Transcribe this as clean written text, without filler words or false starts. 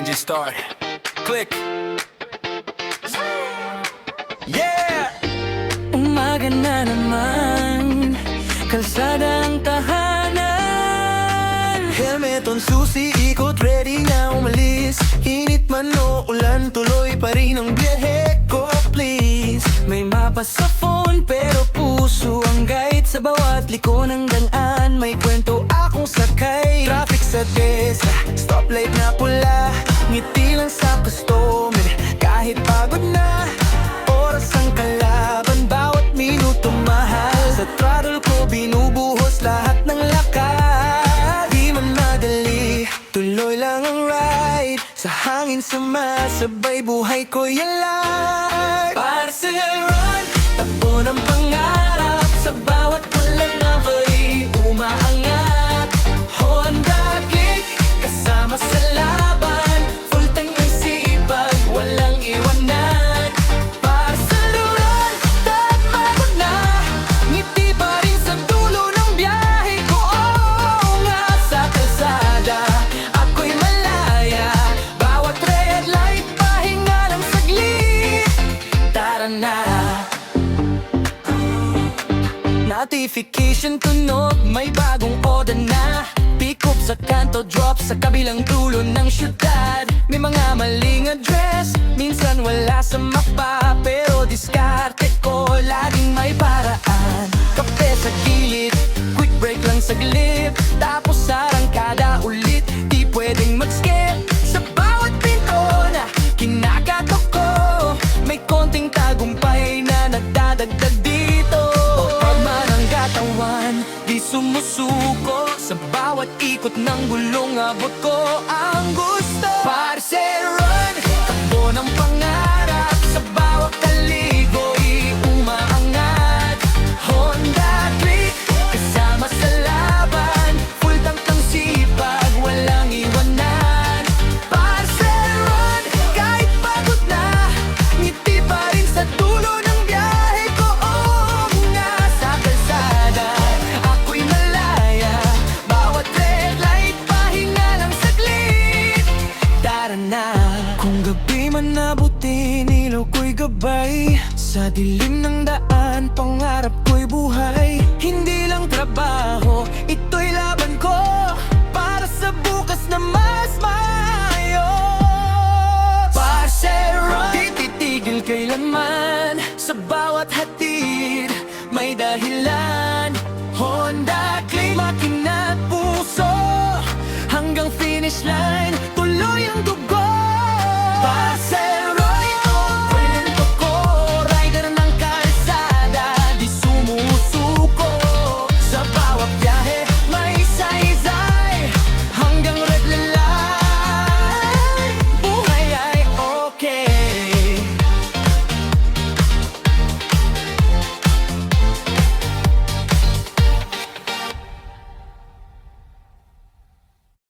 engine start. Click. Yeah! Umaga na naman, kalsada ang tahanan. Helmet on, susi, ikot, ready na umalis. Init man o ulan, tuloy pa rin ang biyahe ko, please. May mapa sa phone pero puso ang guide. Sa bawat liko ng daan may kwento akong sakay. Traffic sa DESA, stoplight na pula. Ngiti lang sa customer, kahit pagod na. Oras ang kalaban, bawat minuto mahal. Sa throttle ko binubuhos lahat ng lakas. Di man madali, tuloy lang ang ride. Sa hangin sumasabay, buhay ko yan lang. Barcelona, takbo ng pangarap. Sa bawat ulan na ba'y umaangat. Honda Click, kasama sa laban. Full tank ng sipag, walang iwanan. Barcelona, tama na. Ngiti pa rin sa dulo ng biyahe ko. Oo nga, sa kalsada ako'y malaya. Bawat red light, pahinga ng saglit. Tara na. Notification tunog, may bagong order na. Pick up sa kanto, drop sa kabilang dulo ng syudad. May mga maling address, minsan wala sa mapa. Pero diskarte ko, laging may paraan. Kape sa gilid, quick break lang saglit. Tapos arangkada ulit, di pwedeng mag-skip. Sa bawat pinto na kinakatok ko, may konting tagumpay na nagdadagdag dito. Di sumusuko sa bawat ikot ng gulong, abot ko ang gusto. Barcelona, takbo ng pangarap. Sa bawat taligo'y umaangat. Honda Click, kasama sa laban. Full tank ng sipag, walang iwanan. Barcelona, kahit pagod na, ngiti pa rin sa dulo ng biyahe ko. Oo nga, sa kalsada ako'y malaya. Bawat red light, pahinga lang saglit. Tara na. Kung gabi man nabuti, ilaw ko'y gabay. Sa dilim